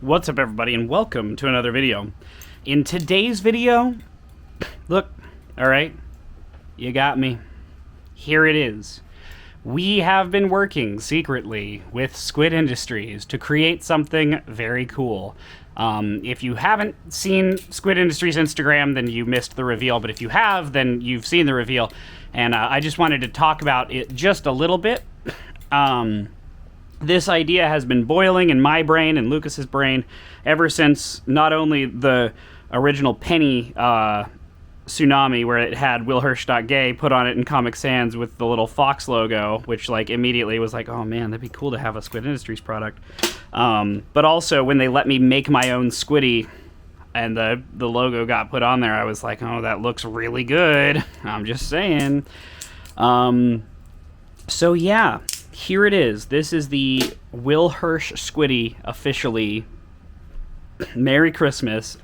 What's up, everybody, and welcome to another video. In today's video, look, alright, you got me. Here it is. We have been working secretly with Squid Industries to create something very cool. If you haven't seen Squid Industries' Instagram, then you missed the reveal, but if you have, then you've seen the reveal. And I just wanted to talk about it just a little bit. This idea has been boiling in my brain and Lucas's brain ever since not only the original Penny tsunami, where it had Hirsch.gay put on it in Comic Sans with the little fox logo, which like immediately was like, oh man, that'd be cool to have a Squid Industries product. But also when they let me make my own Squiddy and the logo got put on there, I was like, oh, that looks really good. I'm just saying. So yeah. Here it is. This is the Hirsch Squiddy officially. Merry Christmas.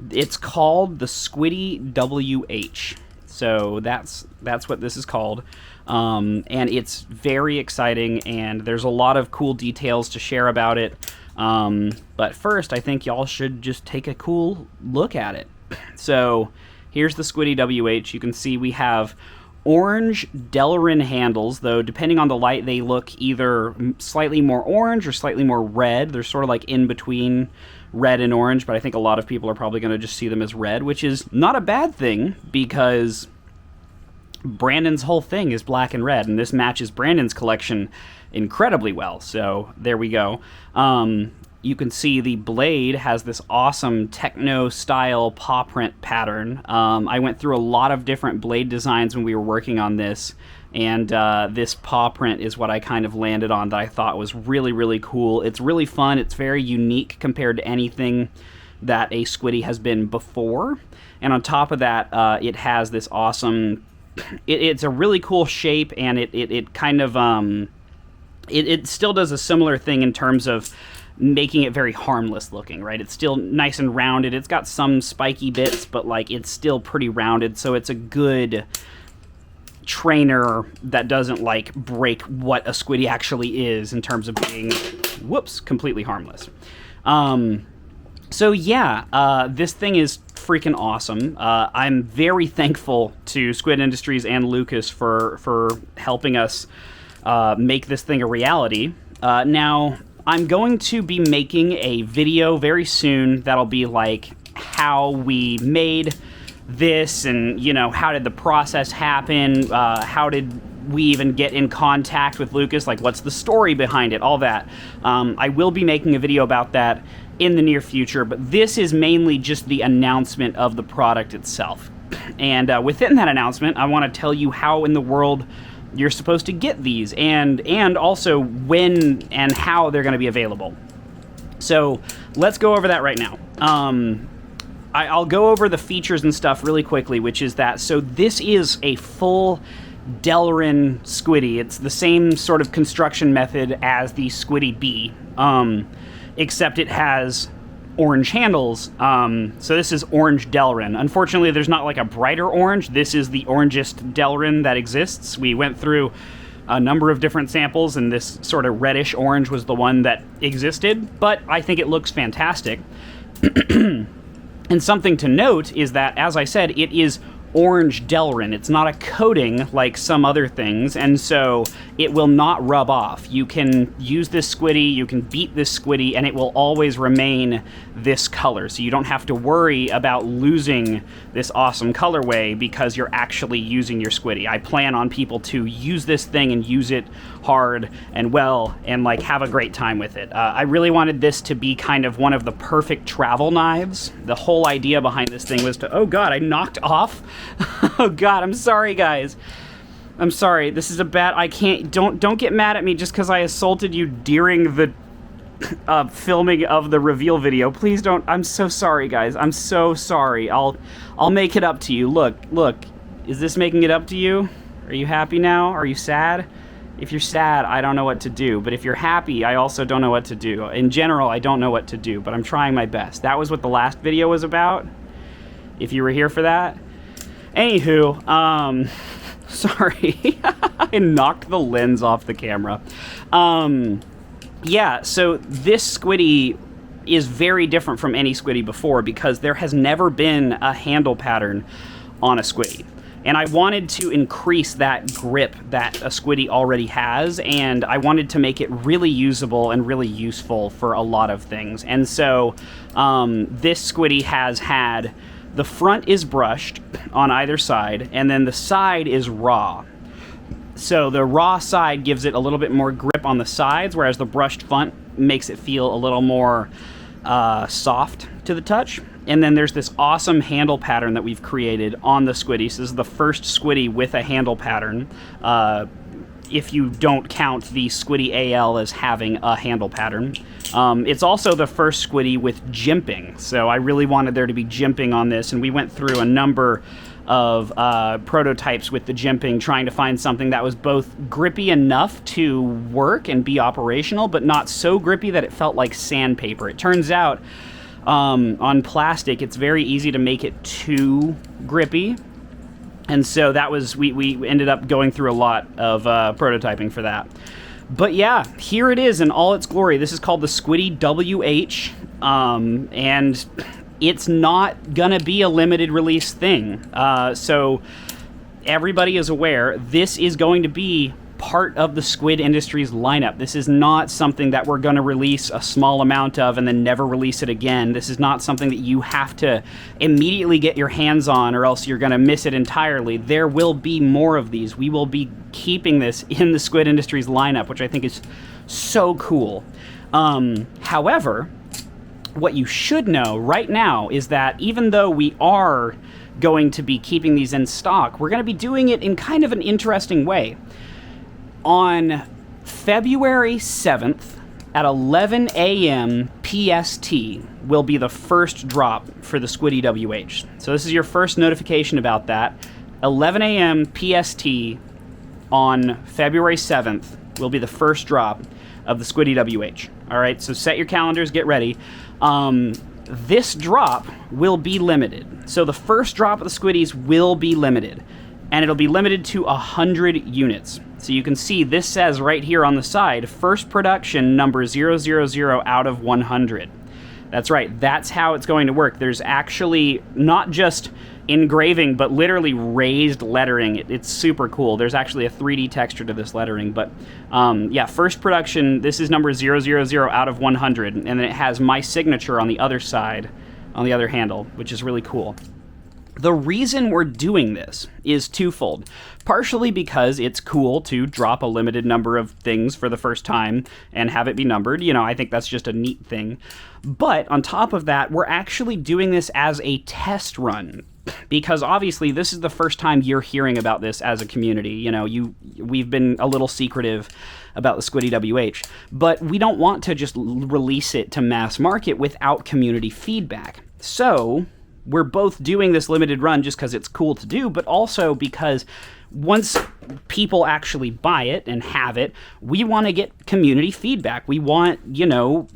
It's called the Squiddy-WH. So that's what this is called. And it's very exciting, and there's a lot of cool details to share about it. But first, I think y'all should just take a cool look at it. So here's the Squiddy-WH. You can see we have orange Delrin handles, though depending on the light they look either slightly more orange or slightly more red. They're sort of like in between red and orange, but I think a lot of people are probably going to just see them as red, which is not a bad thing because Brandon's whole thing is black and red, and this matches Brandon's collection incredibly well. So there we go. You can see the blade has this awesome techno-style paw print pattern. I went through a lot of different blade designs when we were working on this, and this paw print is what I kind of landed on that I thought was really, really cool. It's really fun. It's very unique compared to anything that a Squiddy has been before. And on top of that, it has this awesome... It's a really cool shape, and it kind of... It still does a similar thing in terms of making it very harmless looking, right? It's still nice and rounded. It's got some spiky bits, but like it's still pretty rounded, so it's a good trainer that doesn't like break what a Squiddy actually is in terms of being, whoops, completely harmless. So yeah, this thing is freaking awesome. I'm very thankful to Squid Industries and Lucas for helping us make this thing a reality. Now, I'm going to be making a video very soon that'll be like how we made this and, you know, how did the process happen, how did we even get in contact with Lucas, like what's the story behind it, all that. I will be making a video about that in the near future, but this is mainly just the announcement of the product itself. And within that announcement, I want to tell you how in the world you're supposed to get these, and also when and how they're going to be available. So let's go over that right now. I'll go over the features and stuff really quickly, which is that, so this is a full Delrin Squiddy. It's the same sort of construction method as the Squiddy-B, except it has orange handles. So this is orange Delrin. Unfortunately, there's not like a brighter orange. This is the orangest Delrin that exists. We went through a number of different samples, and this sort of reddish orange was the one that existed, but I think it looks fantastic. And something to note is that, as I said, it is orange Delrin. It's not a coating like some other things, and so it will not rub off. You can use this Squiddy, you can beat this Squiddy, and it will always remain this color. So you don't have to worry about losing this awesome colorway because you're actually using your Squiddy. I plan on people to use this thing and use it hard and well and like have a great time with it. I really wanted this to be kind of one of the perfect travel knives. The whole idea behind this thing was to, oh god, I knocked off. Oh god, I'm sorry guys. I'm sorry. This is a bad, I can't, don't get mad at me just because I assaulted you during the filming of the reveal video. Please don't. I'm so sorry guys. I'm so sorry. I'll make it up to you. Look. Is this making it up to you? Are you happy now? Are you sad? If you're sad, I don't know what to do. But if you're happy, I also don't know what to do. In general, I don't know what to do, but I'm trying my best. That was what the last video was about, if you were here for that. Anywho, sorry. I knocked the lens off the camera. Yeah, so this Squiddy is very different from any Squiddy before because there has never been a handle pattern on a Squiddy. And I wanted to increase that grip that a Squiddy already has, and I wanted to make it really usable and really useful for a lot of things. And so this Squiddy has had, the front is brushed on either side, and then the side is raw. So the raw side gives it a little bit more grip on the sides, whereas the brushed front makes it feel a little more soft to the touch. And then there's this awesome handle pattern that we've created on the Squiddy. So this is the first Squiddy with a handle pattern, if you don't count the Squiddy AL as having a handle pattern. It's also the first Squiddy with jimping. So I really wanted there to be jimping on this, and we went through a number of prototypes with the jimping, trying to find something that was both grippy enough to work and be operational, but not so grippy that it felt like sandpaper. It turns out on plastic, it's very easy to make it too grippy. And so that was, we ended up going through a lot of prototyping for that. But yeah, here it is in all its glory. This is called the Squiddy-WH, and it's not gonna be a limited release thing. So everybody is aware, this is going to be part of the Squid Industries lineup. This is not something that we're going to release a small amount of and then never release it again. This is not something that you have to immediately get your hands on or else you're going to miss it entirely. There will be more of these. We will be keeping this in the Squid Industries lineup, which I think is so cool. However, what you should know right now is that even though we are going to be keeping these in stock, we're going to be doing it in kind of an interesting way. On February 7th at 11 a.m. PST will be the first drop for the Squiddy-WH. So this is your first notification about that. 11 a.m. PST on February 7th will be the first drop of the Squiddy-WH. All right, so set your calendars, get ready. This drop will be limited. So the first drop of the Squiddies will be limited, and it'll be limited to 100 units. So you can see this says right here on the side, first production number 000 out of 100. That's right, that's how it's going to work. There's actually not just engraving, but literally raised lettering. It's super cool. There's actually a 3D texture to this lettering, but yeah, first production, this is number 000 out of 100, and then it has my signature on the other side, on the other handle, which is really cool. The reason we're doing this is twofold. Partially because it's cool to drop a limited number of things for the first time and have it be numbered. You know, I think that's just a neat thing. But on top of that, we're actually doing this as a test run. Because obviously this is the first time you're hearing about this as a community. You know, we've been a little secretive about the Squiddy-WH, but we don't want to just release it to mass market without community feedback. So we're both doing this limited run just because it's cool to do, but also because once people actually buy it and have it, we want to get community feedback. We want, you know,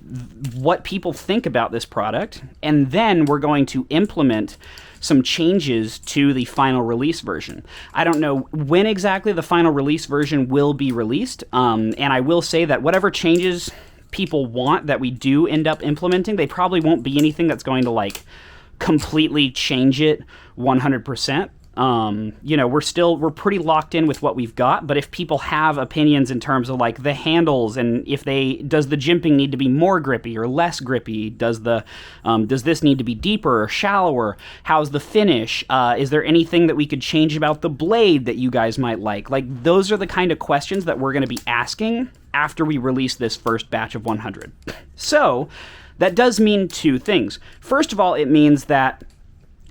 what people think about this product, and then we're going to implement some changes to the final release version. I don't know when exactly the final release version will be released, and I will say that whatever changes people want that we do end up implementing, they probably won't be anything that's going to, like, completely change it 100%. You know, we're pretty locked in with what we've got, but if people have opinions in terms of like the handles and if does the jimping need to be more grippy or less grippy? Does this need to be deeper or shallower? How's the finish? Is there anything that we could change about the blade that you guys might like? Like, those are the kind of questions that we're going to be asking after we release this first batch of 100. So that does mean two things. First of all, it means that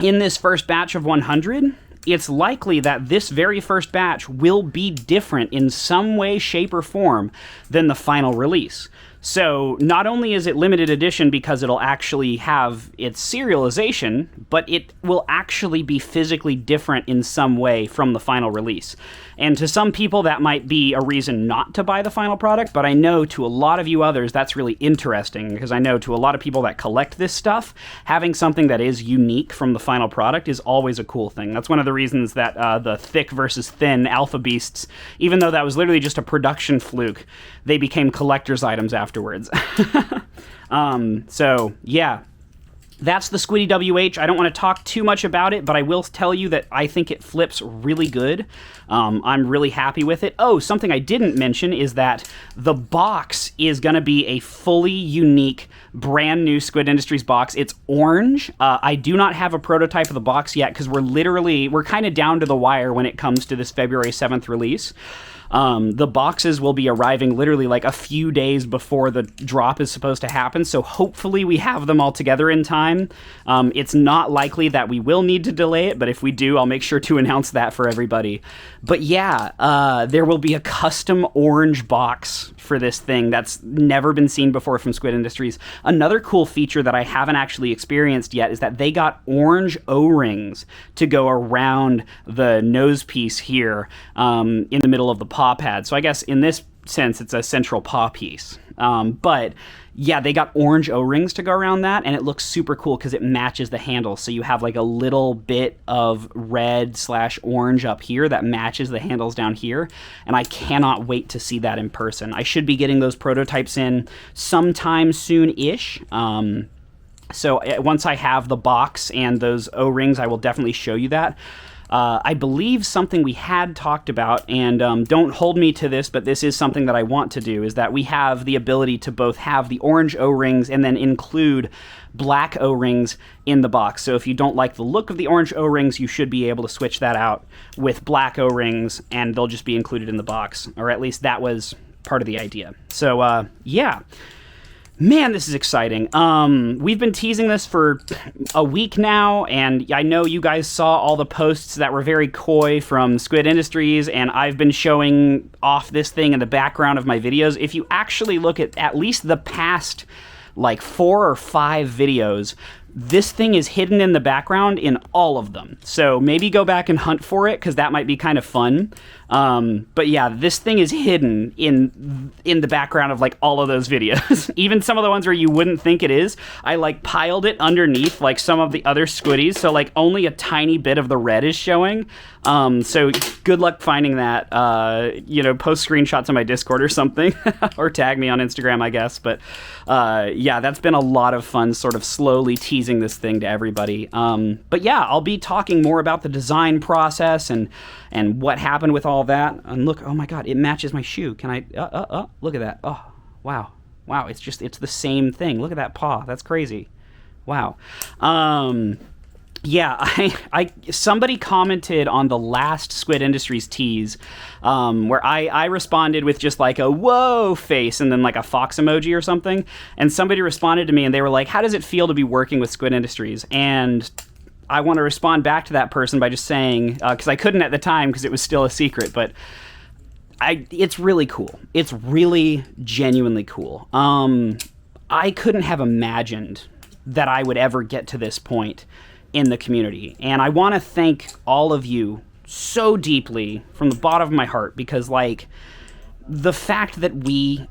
in this first batch of 100, it's likely that this very first batch will be different in some way, shape, or form than the final release. So not only is it limited edition because it'll actually have its serialization, but it will actually be physically different in some way from the final release. And to some people, that might be a reason not to buy the final product, but I know to a lot of you others, that's really interesting, because I know to a lot of people that collect this stuff, having something that is unique from the final product is always a cool thing. That's one of the reasons that the thick versus thin Alpha Beasts, even though that was literally just a production fluke, they became collector's items after afterwards. So yeah, that's the Squiddy-WH. I don't want to talk too much about it, but I will tell you that I think it flips really good. I'm really happy with it. Oh, something I didn't mention is that the box is going to be a fully unique, brand new Squid Industries box. It's orange. I do not have a prototype of the box yet because we're kind of down to the wire when it comes to this February 7th release. The boxes will be arriving literally like a few days before the drop is supposed to happen, so hopefully we have them all together in time. It's not likely that we will need to delay it, but if we do, I'll make sure to announce that for everybody. But yeah, there will be a custom orange box for this thing that's never been seen before from Squid Industries. Another cool feature that I haven't actually experienced yet is that they got orange O-rings to go around the nose piece here in the middle of the paw pad. So I guess in this sense, it's a central paw piece. But yeah, they got orange O-rings to go around that, and it looks super cool because it matches the handle. So you have like a little bit of red/orange up here that matches the handles down here, and I cannot wait to see that in person. I should be getting those prototypes in sometime soon-ish. So once I have the box and those O-rings, I will definitely show you that. I believe something we had talked about, and don't hold me to this, but this is something that I want to do, is that we have the ability to both have the orange O-rings and then include black O-rings in the box. So if you don't like the look of the orange O-rings, you should be able to switch that out with black O-rings, and they'll just be included in the box, or at least that was part of the idea. So yeah. Man, this is exciting. We've been teasing this for a week now, and I know you guys saw all the posts that were very coy from Squid Industries, and I've been showing off this thing in the background of my videos. If you actually look at least the past, like 4 or 5 videos, this thing is hidden in the background in all of them. So maybe go back and hunt for it, because that might be kind of fun. But yeah, this thing is hidden in the background of like all of those videos. Even some of the ones where you wouldn't think it is, I like piled it underneath like some of the other Squiddies, so like only a tiny bit of the red is showing. So good luck finding that. Post screenshots on my Discord or something, or tag me on Instagram, I guess. But yeah, that's been a lot of fun, sort of slowly teasing this thing to everybody. But yeah, I'll be talking more about the design process and what happened with all that. And look, oh my god, it matches my shoe. Can I look at that. Oh, wow, it's the same thing. Look at that paw. That's crazy. Wow. Yeah, somebody commented on the last Squid Industries tease, where I responded with just like a whoa face and then like a fox emoji or something, and somebody responded to me and they were like, how does it feel to be working with Squid Industries? And I want to respond back to that person by just saying, because I couldn't at the time because it was still a secret, but it's really cool. It's really genuinely cool. I couldn't have imagined that I would ever get to this point in the community. And I want to thank all of you so deeply from the bottom of my heart, because like the fact that we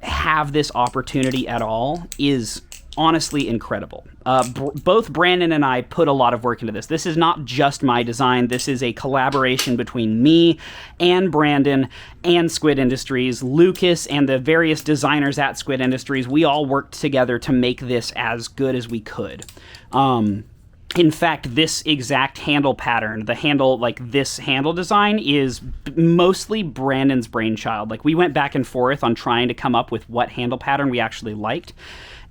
have this opportunity at all is honestly incredible. Both Brandon and I put a lot of work into this. This is not just my design. This is a collaboration between me and Brandon and Squid Industries, Lucas, and the various designers at Squid Industries. We all worked together to make this as good as we could. In fact, this exact handle pattern, the handle, like this handle design, is mostly Brandon's brainchild. Like, we went back and forth on trying to come up with what handle pattern we actually liked.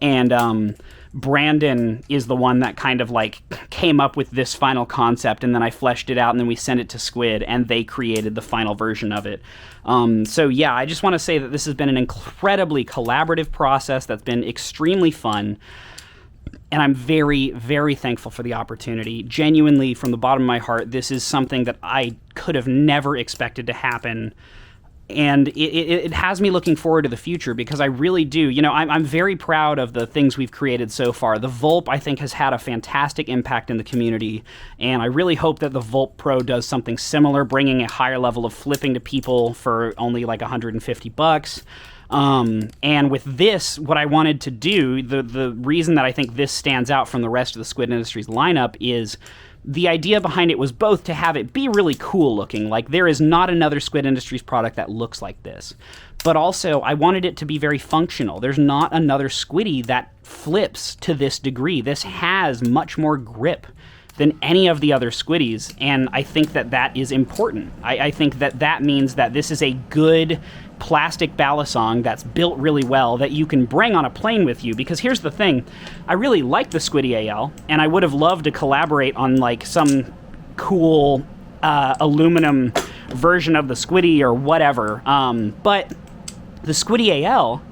And Brandon is the one that kind of like came up with this final concept, and then I fleshed it out, and then we sent it to Squid, and they created the final version of it. So yeah, I just want to say that this has been an incredibly collaborative process that's been extremely fun. And I'm very, very thankful for the opportunity. Genuinely, from the bottom of my heart, this is something that I could have never expected to happen. And it has me looking forward to the future, because I really do. You know, I'm very proud of the things we've created so far. The Vulp, I think, has had a fantastic impact in the community. And I really hope that the Vulp Pro does something similar, bringing a higher level of flipping to people for only like $150. And with this, what I wanted to do, the reason that I think this stands out from the rest of the Squid Industries lineup is the idea behind it was both to have it be really cool looking, like there is not another Squid Industries product that looks like this, but also I wanted it to be very functional. There's not another Squiddy that flips to this degree. This has much more grip than any of the other Squiddies, and I think that that is important. I think that that means that this is a good plastic balisong that's built really well that you can bring on a plane with you, because here's the thing, I really like the Squiddy-AL, and I would have loved to collaborate on like some cool aluminum version of the Squiddy or whatever, but the Squiddy-AL,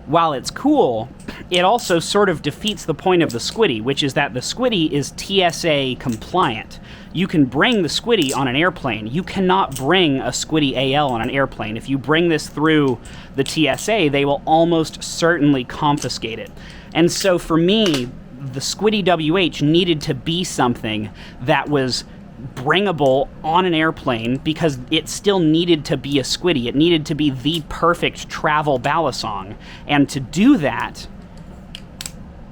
while it's cool, it also sort of defeats the point of the Squiddy, which is that the Squiddy is TSA compliant. You can bring the Squiddy on an airplane. You cannot bring a Squiddy-AL on an airplane. If you bring this through the TSA, they will almost certainly confiscate it. And so for me, the Squiddy-WH needed to be something that was bringable on an airplane, because it still needed to be a Squiddy. It needed to be the perfect travel balisong. And to do that,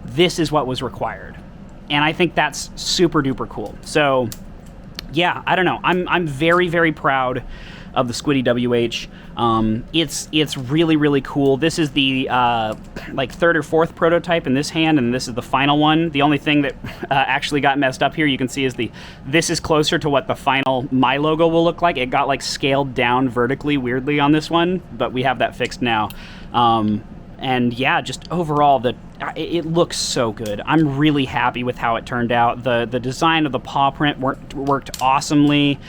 this is what was required. And I think that's super duper cool. So yeah, I don't know. I'm very, very proud of the Squiddy-WH. It's really, really cool. This is the like third or fourth prototype in this hand, and this is the final one. The only thing that actually got messed up here, you can see, is this is closer to what the final my logo will look like. It got like scaled down vertically weirdly on this one, but we have that fixed now. And yeah, just overall, it looks so good. I'm really happy with how it turned out. The design of the paw print worked awesomely.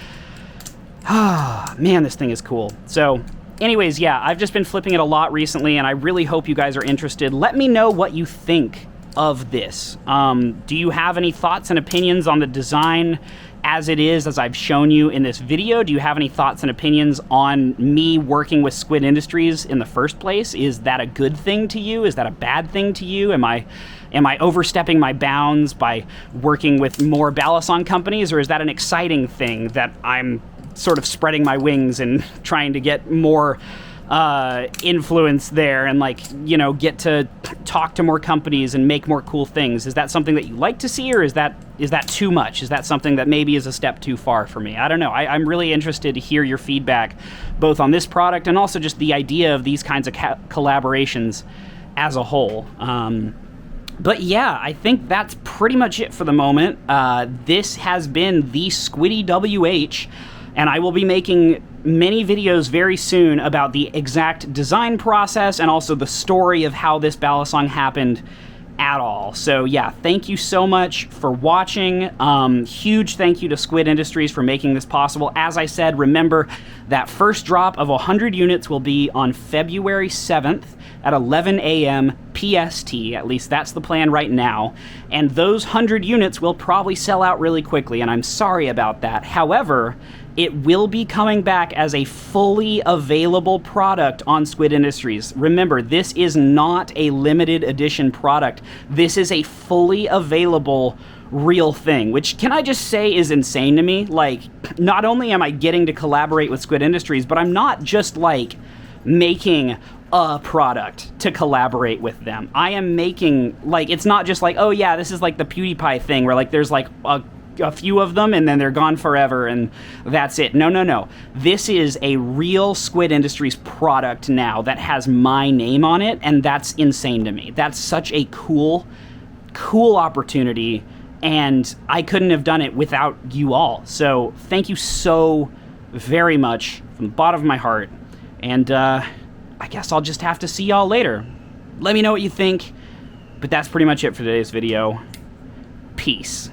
Ah, man, this thing is cool. So anyways, yeah, I've just been flipping it a lot recently, and I really hope you guys are interested. Let me know what you think of this. Do you have any thoughts and opinions on the design as it is, as I've shown you in this video? Do you have any thoughts and opinions on me working with Squid Industries in the first place? Is that a good thing to you? Is that a bad thing to you? Am I overstepping my bounds by working with more balisong companies, or is that an exciting thing that I'm sort of spreading my wings and trying to get more influence there and, like, you know, get to talk to more companies and make more cool things? Is that something that you like to see, or is that too much? Is that something that maybe is a step too far for me? I don't know. I'm really interested to hear your feedback both on this product and also just the idea of these kinds of collaborations as a whole. But yeah, I think that's pretty much it for the moment. This has been the Squiddy-WH, and I will be making many videos very soon about the exact design process and also the story of how this balisong happened at all. So yeah, thank you so much for watching. Huge thank you to Squid Industries for making this possible. As I said, remember that first drop of 100 units will be on February 7th at 11 a.m. PST. At least that's the plan right now. And those 100 units will probably sell out really quickly, and I'm sorry about that. However, it will be coming back as a fully available product on Squid Industries. Remember, this is not a limited edition product. This is a fully available real thing, which, can I just say, is insane to me. Like, not only am I getting to collaborate with Squid Industries, but I'm not just, like, making a product to collaborate with them. I am making, like, it's not just like, oh yeah, this is like the PewDiePie thing where, like, there's like a few of them and then they're gone forever and that's it. No, no, no. This is a real Squid Industries product now that has my name on it, and that's insane to me. That's such a cool opportunity, and I couldn't have done it without you all. So thank you so very much from the bottom of my heart, and I guess I'll just have to see y'all later. Let me know what you think, but that's pretty much it for today's video. Peace.